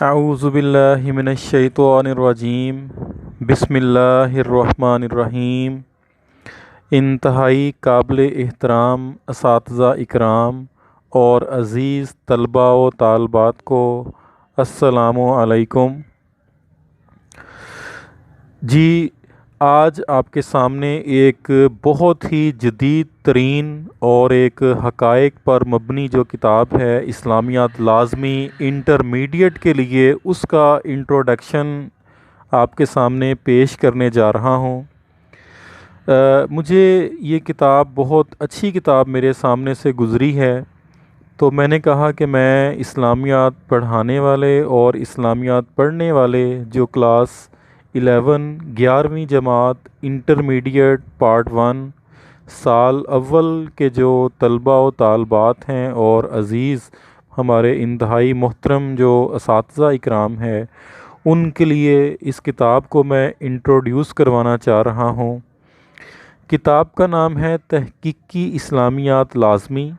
अऊज़ुबिल्लाहि मिनश्शैतानिर्रजीम बिस्मिल्लाहिर्रहमानिर्रहीम। इंतहाई काबिल एहतराम असातिज़ा इकराम और अज़ीज़ तलबा व तालबात को अस्सलामु अलैकुम। जी, आज आपके सामने एक बहुत ही जदीद तरीन और एक हक़ाइक़ पर मबनी जो किताब है इस्लामियात लाज़मी इंटरमीडिएट के लिए, उसका इंट्रोडक्शन आपके सामने पेश करने जा रहा हूँ। मुझे ये किताब बहुत अच्छी किताब मेरे सामने से गुज़री है, तो मैंने कहा कि मैं इस्लामियात पढ़ाने वाले और इस्लामियात पढ़ने वाले जो क्लास 11वीं जमात इंटरमीडिएट पार्ट 1 साल अव्वल के जो तलबा व तालबात हैं और अज़ीज़ हमारे इंतहाई मोहतरम जो असातिज़ा इकराम है, उनके लिए इस किताब को मैं इंट्रोड्यूस करवाना चाह रहा हूँ। किताब का नाम है तहक़ीक़ी इस्लामियात लाज़मी,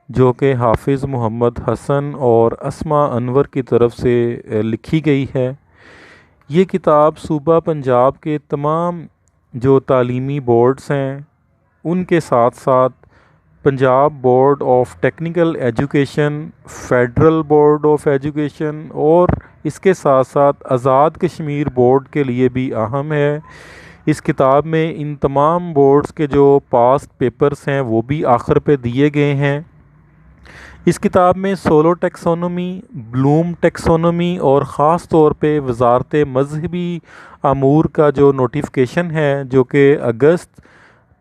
जो कि हाफिज़ मोहम्मद हसन और अस्मा अनवर की तरफ से लिखी गई है। ये किताब सूबा पंजाब के तमाम जो तालीमी बोर्ड्स हैं उनके साथ साथ Punjab board of technical education, federal board of education और इसके साथ साथ आज़ाद कश्मीर बोर्ड के लिए भी अहम है। इस किताब में इन तमाम बोर्ड्स के जो पास्ट पेपर्स हैं वो भी आखिर पे दिए गए हैं। इस किताब में सोलो टेक्सोनोमी, ब्लूम टेक्सोनोमी और ख़ास तौर पे वज़ारत मज़हबी अमूर का जो नोटिफिकेशन है, जो कि अगस्त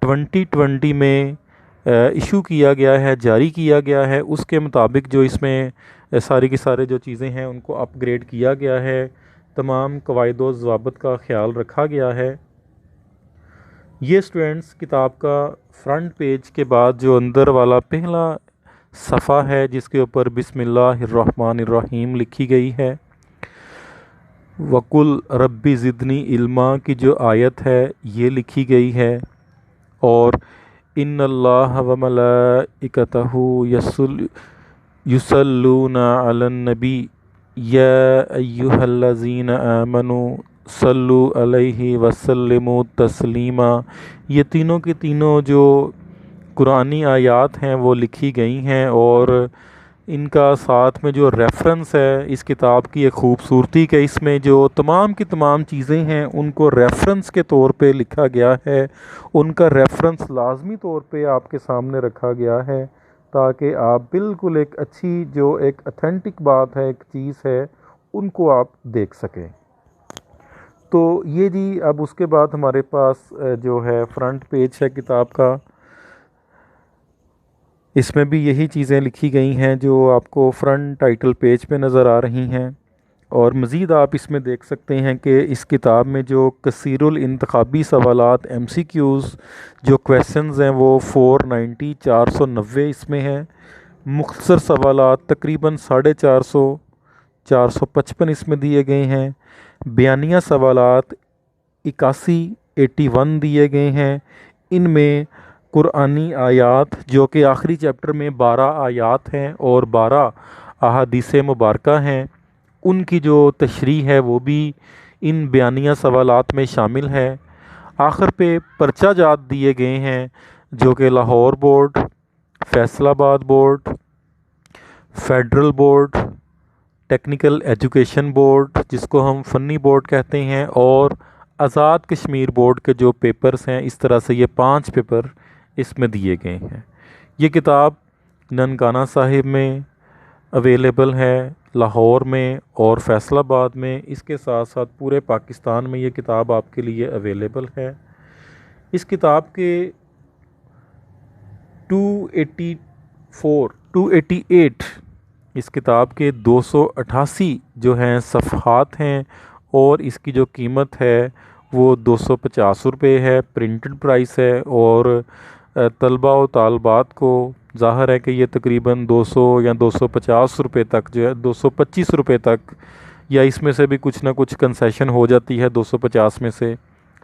2020 में इशू किया गया है, जारी किया गया है, उसके मुताबिक जो इसमें सारी की सारे जो चीज़ें हैं उनको अपग्रेड किया गया है, तमाम कवायद व ज़वाबित का ख़्याल रखा गया है। ये स्टूडेंट्स किताब का फ्रंट पेज के बाद जो अंदर वाला पहला सफ़ा है जिसके ऊपर बिस्मिल्लाहिर्रहमानिर्रहीम लिखी गई है, वकुल रब्बी ज़िदनी इल्मा की जो आयत है ये लिखी गई है, और इन्नल्लाह व मलाइकतहू युसल्लूना अलन नबी या अय्युहल्लज़ीना आमनू सल्लु अलैहि वसल्लिमु तस्लीमा। ये तीनों की तीनों जो कुरानी आयात हैं वो लिखी गई हैं, और इनका साथ में जो रेफ़रेंस है इस किताब की एक ख़ूबसूरती कि इसमें जो तमाम की तमाम चीज़ें हैं उनको रेफ़रेंस के तौर पे लिखा गया है, उनका रेफ़रेंस लाज़मी तौर पे आपके सामने रखा गया है ताकि आप बिल्कुल एक अच्छी जो एक अथेंटिक बात है, एक चीज़ है, उनको आप देख सकें। तो ये जी, अब उसके बाद हमारे पास जो है फ्रंट पेज है किताब का, इसमें भी यही चीज़ें लिखी गई हैं जो आपको फ्रंट टाइटल पेज पे नज़र आ रही हैं। और मज़ीद आप इसमें देख सकते हैं कि इस किताब में जो कसीरुल इंतखाबी सवालात MCQs जो क्वेश्चंस हैं वो 490 इसमें हैं। मुख्तसर सवालात तकरीबन 450 455 इसमें दिए गए हैं। बयानिया सवालात 81 दिए गए हैं। इनमें कुरानी आयात जो कि आखिरी चैप्टर में 12 आयात हैं और 12 अहादीस मुबारका हैं, उनकी जो तशरीह है वो भी इन बयानिया सवालात में शामिल है। आखिर पे पर्चा जात दिए गए हैं जो कि Lahore board, Faisalabad board, federal board, technical education board जिसको हम फ़नी बोर्ड कहते हैं, और आज़ाद कश्मीर बोर्ड के जो पेपर्स हैं। इस तरह से ये 5 पेपर इसमें दिए गए हैं। ये किताब ननकाना साहिब में अवेलेबल है, लाहौर में और फैसलाबाद में। इसके साथ साथ पूरे पाकिस्तान में ये किताब आपके लिए अवेलेबल है। इस किताब के 288 इस किताब के 288 जो हैं सफ़हात हैं, और इसकी जो कीमत है वो 250 रुपये है, प्रिंटेड प्राइस है। और तलबा व तालबात को ज़ाहिर है कि ये तकरीबन 200 या 250 रुपये तक जो है, 225 रुपये तक, या इसमें से भी कुछ ना कुछ कंसेशन हो जाती है 250 में से,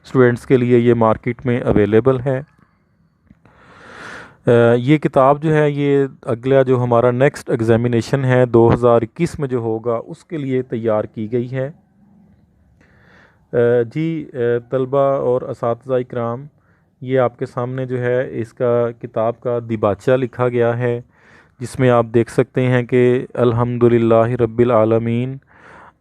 स्टूडेंट्स के लिए ये मार्केट में अवेलेबल है। ये किताब जो है ये अगला जो हमारा नेक्स्ट एग्ज़ामिनेशन है 2021 में जो होगा उसके लिए तैयार की गई है। तलबा और असातिज़ा इकराम, ये आपके सामने जो है इसका किताब का दिबाचा लिखा गया है, जिसमें आप देख सकते हैं कि अल्हम्दुलिल्लाहि रब्बिल आलमीन,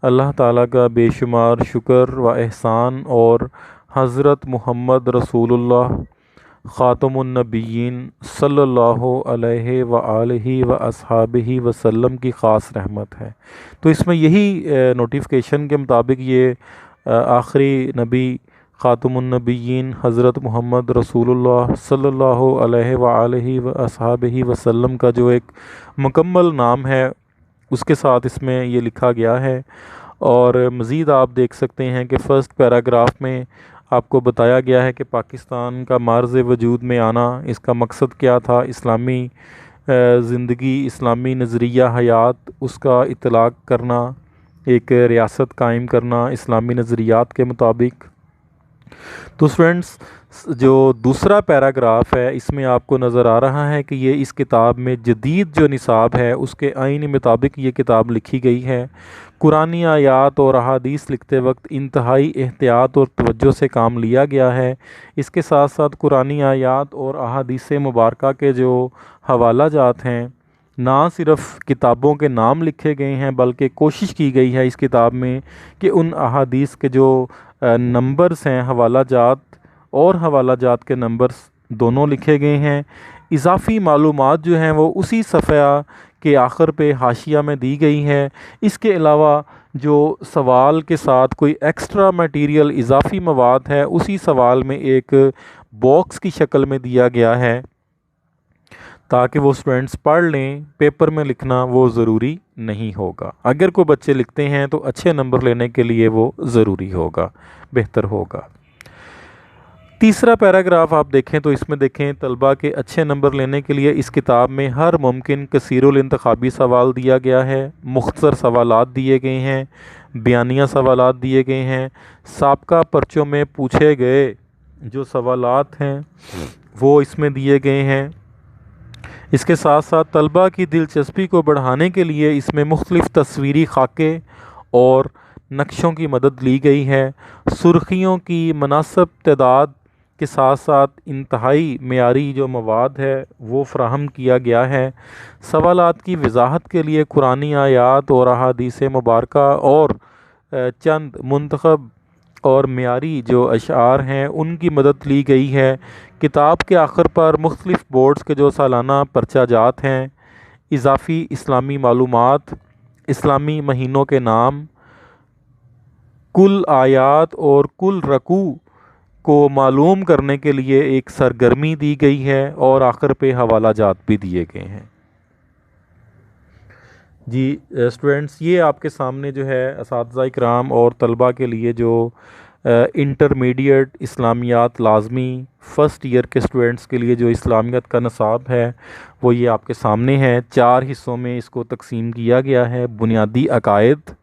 अल्लाह ताला का बेशुमार शुक्र व एहसान, और हज़रत मुहम्मद रसूलुल्लाह ख़ातमुन नबिय्यीन सल्लल्लाहु अलैहि व आलिहि व अस्हाबिहि वसल्लम की ख़ास रहमत है। तो इसमें यही नोटिफिकेशन के मुताबिक ये आखिरी नबी ख़ातमुन नबिय्यीन हज़रत मुहम्मद रसूलुल्लाह सल्लल्लाहु अलैहि व आलिहि व अस्हाबिहि वसल्लम का जो एक मुकम्मल नाम है उसके साथ इसमें ये लिखा गया है। और मज़ीद आप देख सकते हैं कि फ़र्स्ट पैराग्राफ में आपको बताया गया है कि पाकिस्तान का मार्ज़ वजूद में आना, इसका मकसद क्या था, इस्लामी ज़िंदगी, इस्लामी नज़रिया हयात, उसका इतलाक़ करना, एक रियासत कायम करना इस्लामी नज़रियात के मुताबिक। तो फ्रेंड्स, जो दूसरा पैराग्राफ है इसमें आपको नज़र आ रहा है कि ये इस किताब में जदीद जो निसाब है उसके आईनी मुताबिक ये किताब लिखी गई है। कुरानी आयात और अहादीस लिखते वक्त इंतहाई एहतियात और तवज्जो से काम लिया गया है। इसके साथ साथ कुरानी आयात और अहादीस मुबारका के जो हवाला जात हैं, ना सिर्फ़ किताबों के नाम लिखे गए हैं बल्कि कोशिश की गई है इस किताब में कि उन अहादीस के जो नंबर्स हैं, हवाला जात और हवाला जात के नंबर्स दोनों लिखे गए हैं। इजाफ़ी मालूमात जो हैं वो उसी सफ़ा के आखिर पे हाशिया में दी गई है। इसके अलावा जो सवाल के साथ कोई एक्स्ट्रा मटेरियल इजाफ़ी मवाद है उसी सवाल में एक बॉक्स की शक्ल में दिया गया है ताकि वो स्टूडेंट्स पढ़ लें। पेपर में लिखना वो ज़रूरी नहीं होगा। अगर कोई बच्चे लिखते हैं तो अच्छे नंबर लेने के लिए वो ज़रूरी होगा, बेहतर होगा। तीसरा पैराग्राफ आप देखें तो इसमें देखें, तलबा के अच्छे नंबर लेने के लिए इस किताब में हर मुमकिन कसीरुल इंतखाबी सवाल दिया गया है, मुख्तसर सवालात दिए गए हैं, बयानिया सवालात दिए गए हैं, साबका पर्चों में पूछे गए जो सवालात हैं वो इसमें दिए गए हैं। इसके साथ साथ तलबा की दिलचस्पी को बढ़ाने के लिए इसमें मुख्तलिफ़ तस्वीरी खाके और नक्शों की मदद ली गई है। सुर्खियों की मुनासिब तादाद के साथ साथ इंतहाई मेयारी जो मवाद है वो फ़राहम किया गया है। सवालात की वजाहत के लिए कुरानी आयात और अहादीस मुबारका और चंद मुंतखब और मेयारी जो अशार हैं उनकी मदद ली गई है। किताब के आखिर पर मुख्तलिफ़ बोर्ड्स के जो सालाना पर्चा जात हैं, इजाफ़ी इस्लामी मालूमात, इस्लामी महीनों के नाम, कुल आयात और कुल रकू को मालूम करने के लिए एक सरगर्मी दी गई है और आखिर पे हवाला जात भी दिए गए हैं। जी स्टूडेंट्स, ये आपके सामने जो है असातिज़ा इकराम और तलबा के लिए जो इंटरमीडिएट इस्लामियात लाज़मी फ़र्स्ट ईयर के स्टूडेंट्स के लिए जो इस्लामियत का निसाब है वो ये आपके सामने है। 4 हिस्सों में इसको तकसीम किया गया है। बुनियादी अकायद,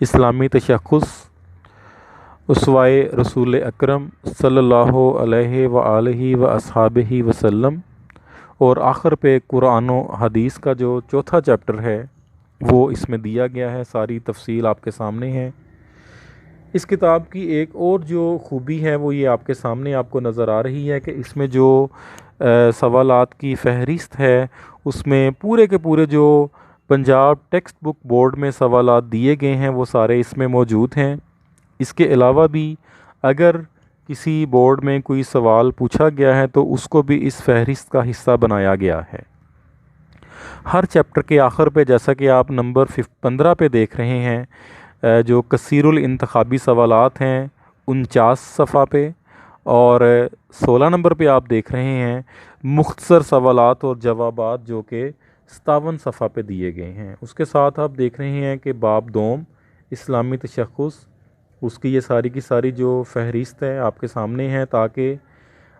इस्लामी तशख़्ख़ुस, उसवाए रसूल अकरम सल्लल्लाहु अलैहि व आलिहि व अस्हाबिहि वसल्लम, और आखिर पे कुरान व हदीस का जो चौथा चैप्टर है वो इसमें दिया गया है। सारी तफसील आपके सामने है। इस किताब की एक और जो खूबी है वो ये आपके सामने आपको नज़र आ रही है कि इसमें जो सवालात की फ़हरिस्त है उसमें पूरे के पूरे जो पंजाब टेक्स्ट बुक बोर्ड में सवालात दिए गए हैं वो सारे इसमें मौजूद हैं। इसके अलावा भी अगर किसी बोर्ड में कोई सवाल पूछा गया है तो उसको भी इस फ़हरिस्त का हिस्सा बनाया गया है। हर चैप्टर के आखिर पे, जैसा कि आप नंबर 15 पे देख रहे हैं, जो कसीरुल इंतखाबी सवालात हैं 49 सफ़ा पे, और 16 नंबर पे आप देख रहे हैं मुख्तसर सवालात और जवाबात जो कि 57 सफ़ा पे दिए गए हैं। उसके साथ आप देख रहे हैं कि बाब दोम इस्लामी तशख़्ख़ुस, उसकी ये सारी की सारी जो फ़हरिस्त है आपके सामने है ताकि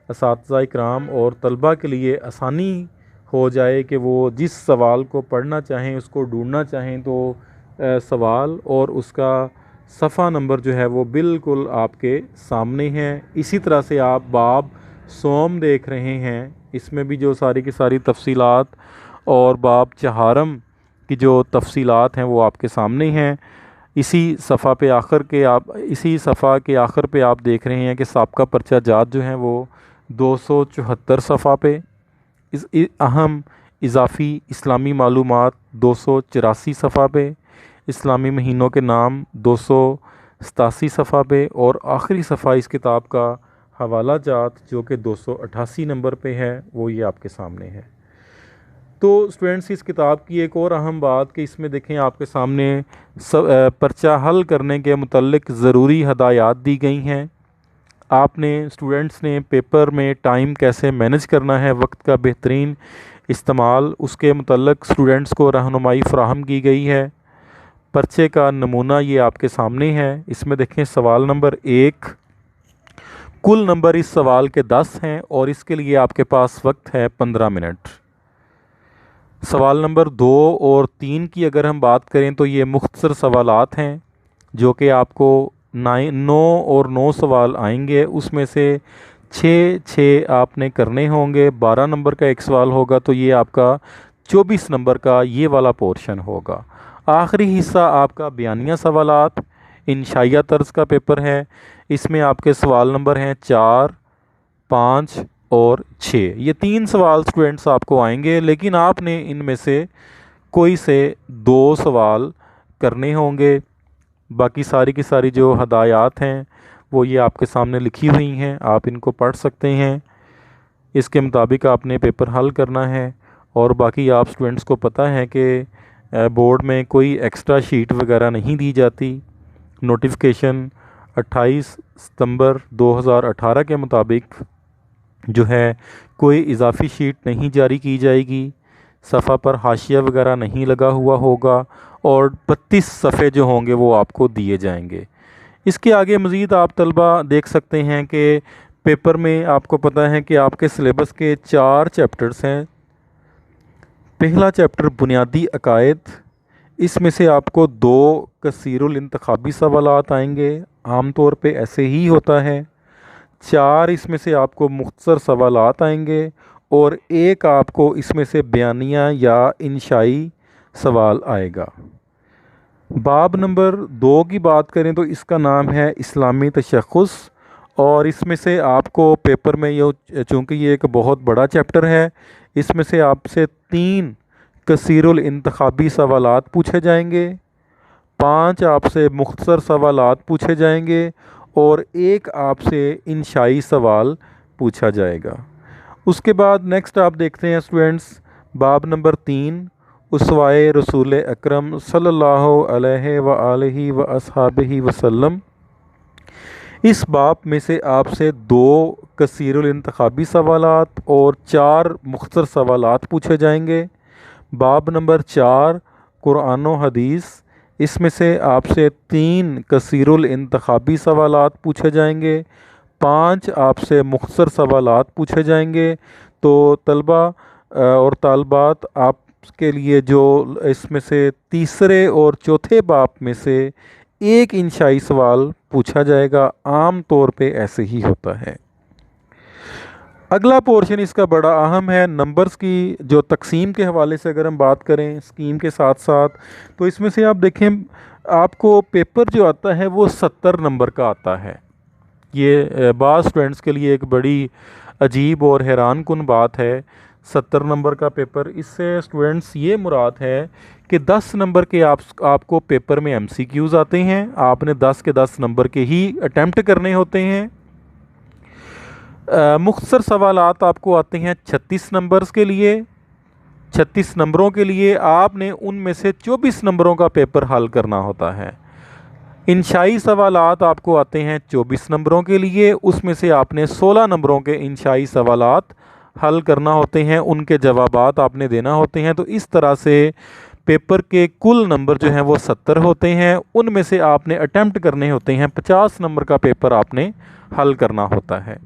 असातिज़ा इकराम और तलबा के लिए आसानी हो जाए कि वो जिस सवाल को पढ़ना चाहें, उसको ढूंढना चाहें तो सवाल और उसका सफ़ा नंबर जो है वो बिल्कुल आपके सामने है। इसी तरह से आप बाब सोम देख रहे हैं, इसमें भी जो सारी की सारी तफसीलात और बाब चहारम की जो तफसीलात हैं वो आपके सामने हैं। इसी सफ़ा के आखिर पे आप देख रहे हैं कि साबका पर्चा जात जो हैं वो 274 सफ़ा पे, अहम इजाफ़ी इस्लामी मालूमात 284 सफ़ा पे, इस्लामी महीनों के नाम 287 सफ़ा पे, और आखिरी सफ़ा इस किताब का हवाला जात जो कि 288 नंबर पे है वो ये आपके सामने है। तो स्टूडेंट्स, इस किताब की एक और अहम बात कि इसमें देखें आपके सामने पर्चा हल करने के मुतल्लिक ज़रूरी हदायत दी गई हैं। आपने स्टूडेंट्स ने पेपर में टाइम कैसे मैनेज करना है, वक्त का बेहतरीन इस्तेमाल, उसके मुतल्लिक स्टूडेंट्स को रहनुमाई फ़राहम की गई है। पर्चे का नमूना ये आपके सामने है। इसमें देखें सवाल नंबर 1, कुल नंबर इस सवाल के 10 हैं और इसके लिए आपके पास वक्त है 15 मिनट। सवाल नंबर 2 और 3 की अगर हम बात करें तो ये मुख्तसर सवालात हैं जो कि आपको 9 और 9 सवाल आएंगे, उसमें से 6 आपने करने होंगे। 12 नंबर का एक सवाल होगा, तो ये आपका 24 नंबर का ये वाला पोर्शन होगा। आखिरी हिस्सा आपका बयानिया सवालात इंशाइया तर्ज का पेपर है। इसमें आपके सवाल नंबर हैं 4, 5 और 6। ये 3 सवाल स्टूडेंट्स आपको आएंगे, लेकिन आपने इनमें से कोई से 2 सवाल करने होंगे। बाकी सारी की सारी जो हदायत हैं वो ये आपके सामने लिखी हुई हैं, आप इनको पढ़ सकते हैं। इसके मुताबिक आपने पेपर हल करना है। और बाकी आप स्टूडेंट्स को पता है कि बोर्ड में कोई एक्स्ट्रा शीट वगैरह नहीं दी जाती। नोटिफिकेशन 28 सितंबर 2018 के मुताबिक जो है कोई इजाफ़ी शीट नहीं जारी की जाएगी, सफ़ा पर हाशिया वगैरह नहीं लगा हुआ होगा, और 32 सफ़े जो होंगे वो आपको दिए जाएंगे। इसके आगे मज़ीद आप तलबा देख सकते हैं कि पेपर में आपको पता है कि आपके सिलेबस के 4 चैप्टर्स हैं। पहला चैप्टर बुनियादी अकायद, इसमें से आपको 2 कसीरुल इंतखाबी सवालात आएंगे, आम तौर पे ऐसे ही होता है। 4 इसमें से आपको मुख्तसर सवालात आएंगे और 1 आपको इसमें से बयानिया या इंशाई सवाल आएगा। बाब नंबर 2 की बात करें तो इसका नाम है इस्लामी तशख़्ख़ुस, और इसमें से आपको पेपर में ये, चूँकि ये एक बहुत बड़ा चैप्टर है, इसमें से आपसे 3 कसीरुल इंतखाबी सवालात पूछे जाएंगे, 5 आपसे मुख्तसर सवालात पूछे जाएंगे और 1 आपसे इंशाई सवाल पूछा जाएगा। उसके बाद नेक्स्ट आप देखते हैं स्टूडेंट्स बाब नंबर 3, उसवाए रसूल अकरम सल्लल्लाहु अलैहि व आलिहि व अस्हाबिहि वसल्लम। इस बाब में से आपसे 2 कसीरुल इंतखाबी सवालात और 4 मुख्तसर सवालात पूछे जाएंगे। बाब नंबर 4 कुरान व हदीस, इसमें से आपसे 3 कसीरुल इंतखाबी सवालात पूछे जाएंगे, 5 आपसे मुख्तसर सवालात पूछे जाएंगे। तो तलबा और तालबात आपके लिए जो इसमें से तीसरे और चौथे बाब में से 1 इंशाई सवाल पूछा जाएगा, आम तौर पे ऐसे ही होता है। अगला पोर्शन इसका बड़ा अहम है, नंबर्स की जो तकसीम के हवाले से अगर हम बात करें स्कीम के साथ साथ, तो इसमें से आप देखें आपको पेपर जो आता है वो 70 नंबर का आता है। ये बाज़ स्टूडेंट्स के लिए एक बड़ी अजीब और हैरान कुन बात है, 70 नंबर का पेपर। इससे स्टूडेंट्स ये मुराद है कि 10 नंबर के आपको पेपर में MCQs आते हैं, आपने 10 के 10 नंबर के ही अटैम्प्ट करने होते हैं। मुख्तसर सवालात आपको आते हैं 36 नंबर्स के लिए। 36 नंबरों के लिए आपने उनमें से 24 नंबरों का पेपर हल करना होता है। इंशाई सवालात आपको आते हैं 24 नंबरों के लिए, उसमें से आपने 16 नंबरों के इंशाई सवालात हल करना होते हैं, उनके जवाबात आपने देना होते हैं। तो इस तरह से पेपर के कुल नंबर जो हैं वो 70 होते हैं, उनमें से आपने अटैम्प्ट करने होते हैं 50 नंबर का पेपर आपने हल करना होता है।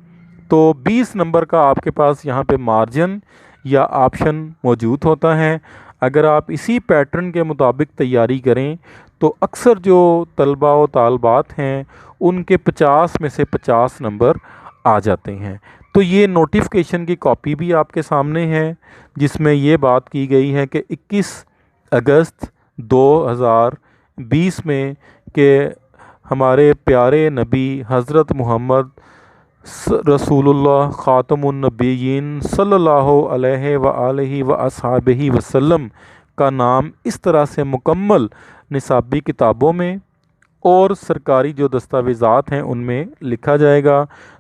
तो 20 नंबर का आपके पास यहाँ पे मार्जिन या ऑप्शन मौजूद होता है। अगर आप इसी पैटर्न के मुताबिक तैयारी करें तो अक्सर जो तलबा व तालबात हैं उनके 50 में से 50 नंबर आ जाते हैं। तो ये नोटिफिकेशन की कॉपी भी आपके सामने है, जिसमें ये बात की गई है कि 21 अगस्त 2020 में के हमारे प्यारे नबी हज़रत मोहम्मद रसूलुल्लाह ख़ातमुन नबिय्यीन सल्लल्लाहु अलैहि व आलिहि व अस्हाबिहि वसल्लम का नाम इस तरह से मुकम्मल निसाबी किताबों में और सरकारी जो दस्तावेज़ात हैं उनमें लिखा जाएगा।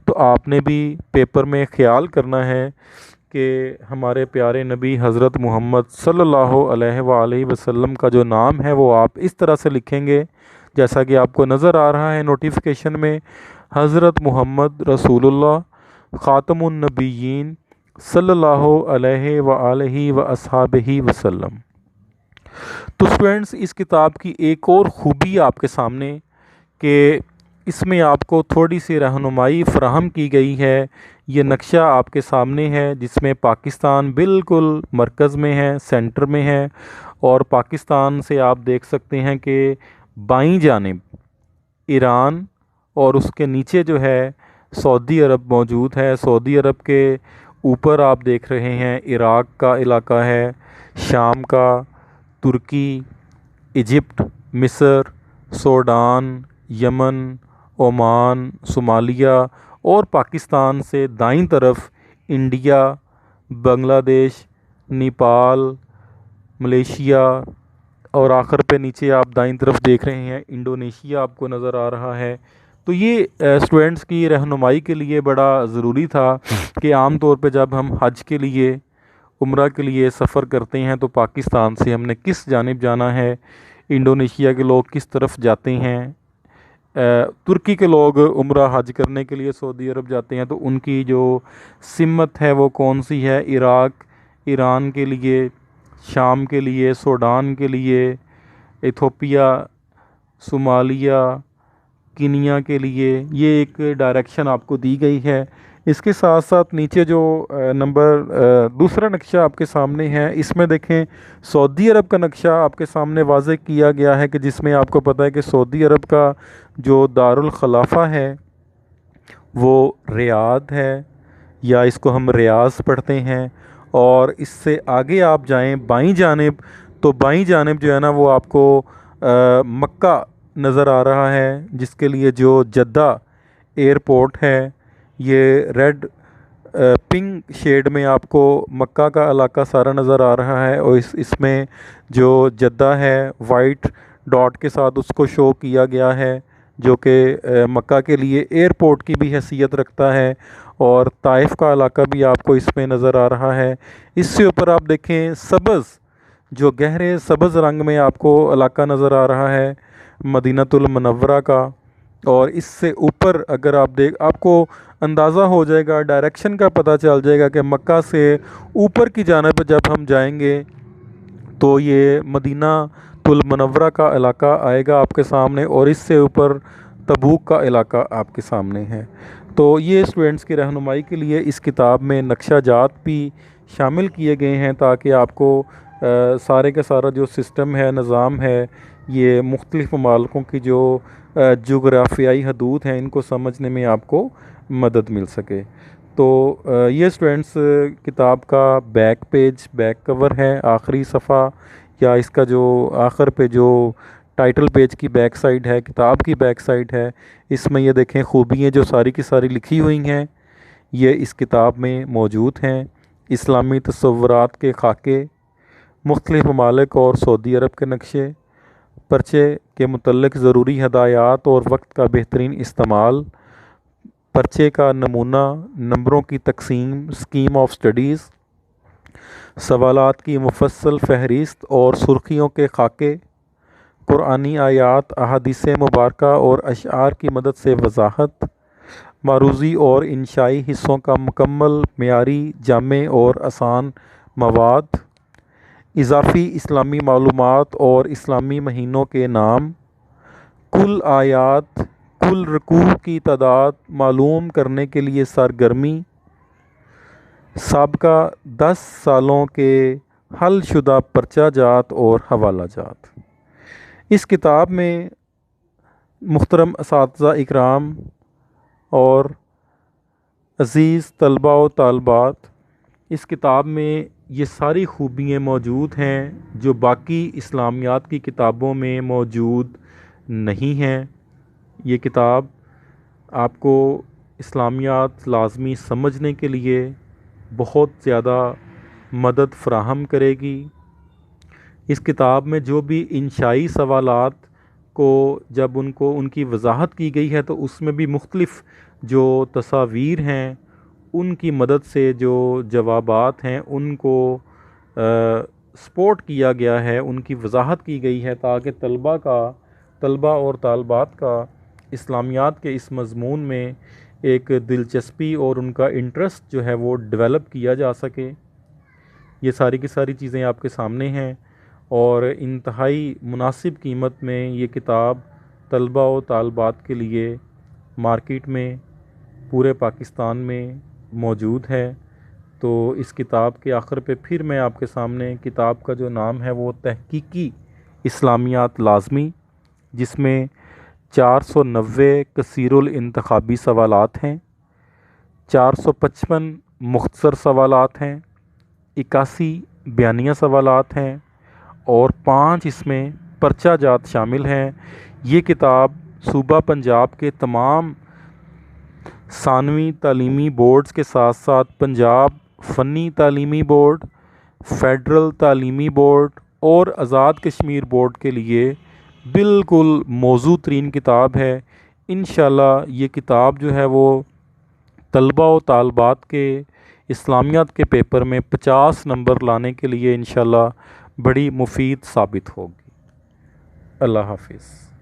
तो आपने भी पेपर में ख़्याल करना है कि हमारे प्यारे नबी हज़रत मोहम्मद सल्लल्लाहु अलैहि वसल्लम का जो नाम है वो आप इस तरह से लिखेंगे जैसा कि आपको नज़र आ रहा है नोटिफिकेशन में, हज़रत मोहम्मद रसूलुल्लाह ख़ातमुन नबिय्यीन सल्लल्लाहु अलैहि व आलिहि व अस्हाबिहि वसल्लम। तो स्टूडेंट्स, इस किताब की एक और ख़ूबी आपके सामने कि इसमें आपको थोड़ी सी रहनुमाई फ़राहम की गई है। ये नक्शा आपके सामने है जिसमें पाकिस्तान बिल्कुल मरकज़ में है, सेंटर में है, और पाकिस्तान से आप देख सकते हैं कि बाईं जानिब ईरान और उसके नीचे जो है सऊदी अरब मौजूद है। सऊदी अरब के ऊपर आप देख रहे हैं इराक़ का इलाका है, शाम का, तुर्की, इजिप्ट, मिस्र, सूडान, यमन, ओमान, सोमालिया, और पाकिस्तान से दाईं तरफ इंडिया, बांग्लादेश, नेपाल, मलेशिया, और आखिर पे नीचे आप दाईं तरफ देख रहे हैं इंडोनेशिया आपको नज़र आ रहा है। तो ये स्टूडेंट्स की रहनुमाई के लिए बड़ा ज़रूरी था कि आम तौर पे जब हम हज के लिए, उम्रा के लिए सफ़र करते हैं तो पाकिस्तान से हमने किस जानिब जाना है, इंडोनेशिया के लोग किस तरफ जाते हैं, तुर्की के लोग उम्रा हज करने के लिए सऊदी अरब जाते हैं तो उनकी जो सिमत है वो कौन सी है, इराक़, ईरान के लिए, शाम के लिए, सूडान के लिए, इथोपिया, सोमालिया, कीनिया के लिए, ये एक डायरेक्शन आपको दी गई है। इसके साथ साथ नीचे जो दूसरा नक्शा आपके सामने है, इसमें देखें सऊदी अरब का नक्शा आपके सामने वाज़े किया गया है कि जिसमें आपको पता है कि सऊदी अरब का जो दारुल खलाफा है वो रियाद है, या इसको हम रियाज़ पढ़ते हैं। और इससे आगे आप जाएं बाईं जानिब, तो बाईं जानिब जो है ना वो आपको मक्का नज़र आ रहा है, जिसके लिए जो जद्दा एयरपोर्ट है, ये रेड पिंक शेड में आपको मक्का का इलाका सारा नज़र आ रहा है, और इसमें जो जद्दा है वाइट डॉट के साथ उसको शो किया गया है, जो कि मक्का के लिए एयरपोर्ट की भी हैसियत रखता है। और ताइफ का इलाका भी आपको इसमें नज़र आ रहा है। इससे ऊपर आप देखें सब्ज़, जो गहरे सब्ज़ रंग में आपको इलाका नज़र आ रहा है मदीनतुल मुनव्वरा का। और इससे ऊपर अगर आप आपको अंदाज़ा हो जाएगा, डायरेक्शन का पता चल जाएगा कि मक्का से ऊपर की जानिब जब हम जाएंगे तो ये मदीनतुल मुनव्वरा का इलाका आएगा आपके सामने, और इससे ऊपर तबूक का इलाका आपके सामने है। तो ये स्टूडेंट्स की रहनुमाई के लिए इस किताब में नक्शा जात भी शामिल किए गए हैं ताकि आपको सारे का सारा जो सिस्टम है, निज़ाम है, ये मुख्तलिफ़ ममालिकों की जो जोग्राफियाई हदूद हैं इनको समझने में आपको मदद मिल सके। तो ये स्टूडेंट्स किताब का बैक कवर है, आखिरी सफ़ा, या इसका जो आखिर पे जो टाइटल पेज की बैक साइड है, किताब की बैक साइड है, इसमें ये देखें खूबियाँ जो सारी की सारी लिखी हुई हैं ये इस किताब में मौजूद हैं। इस्लामी तसव्वुरात के खाके, मुख्तलिफ़ ममालिक और सऊदी अरब के नक्शे, पर्चे के मुतल्लिक़ ज़रूरी हदायत और वक्त का बेहतरीन इस्तेमाल, पर्चे का नमूना, नंबरों की तकसीम, स्कीम ऑफ स्टडीज़, सवालात की मुफस्सल फ़हरिस्त और सुर्खियों के खाके, कुरानी आयात, अहादीस मुबारका और अशआर की मदद से वजाहत, मारूज़ी और इंशाई हिस्सों का मुकम्मल, मेयारी, जामे और आसान मवाद, इज़ाफ़ी इस्लामी मालूमात और इस्लामी महीनों के नाम, कुल आयात, कुल रुकू की तादाद मालूम करने के लिए सरगर्मी, साबका 10 सालों के हल शुदा पर्चा जात और हवाला जात। इस किताब में मुहतरम असातिज़ा इकराम और अज़ीज़ तलबा व तालबात, इस किताब में ये सारी खूबियाँ मौजूद हैं जो बाकी इस्लामियात की किताबों में मौजूद नहीं हैं। ये किताब आपको इस्लामियात लाज़मी समझने के लिए बहुत ज़्यादा मदद फ़राहम करेगी। इस किताब में जो भी इंशाई सवालात को जब उनको उनकी वजाहत की गई है तो उसमें भी मुख्तलिफ़ जो तस्वीर हैं उनकी मदद से जो जवाबात हैं उनको सपोर्ट किया गया है, उनकी वजाहत की गई है ताकि तलबा और तालबात का इस्लामियात के इस मज़मून में एक दिलचस्पी और उनका इंटरेस्ट जो है वो डेवलप किया जा सके। ये सारी की सारी चीज़ें आपके सामने हैं और इंतहाई मुनासिब कीमत में ये किताब तलबा व तालबात के लिए मार्केट में पूरे पाकिस्तान में मौजूद है। तो इस किताब के आखिर पे फिर मैं आपके सामने किताब का जो नाम है वो तहकीकी इस्लामियात लाज़मी, जिसमें 490 कसीरुल इंतखाबी सवालात हैं, 455 मुख्तसर सवालात हैं, 81 बयानिया सवालात हैं और 5 इसमें पर्चा जात शामिल हैं। ये किताब सूबा पंजाब के तमाम सानवी तालीमी बोर्ड्स के साथ साथ पंजाब फ़नी तालीमी बोर्ड, फ़ेडरल तालीमी बोर्ड और आज़ाद कश्मीर बोर्ड के लिए बिल्कुल मौजू तरीन किताब है। इंशाल्लाह ये किताब जो है वो तलबा व तालबात के इस्लामियात के पेपर में 50 नंबर लाने के लिए इंशाल्लाह बड़ी मुफीद साबित होगी। अल्लाह हाफ़िज़।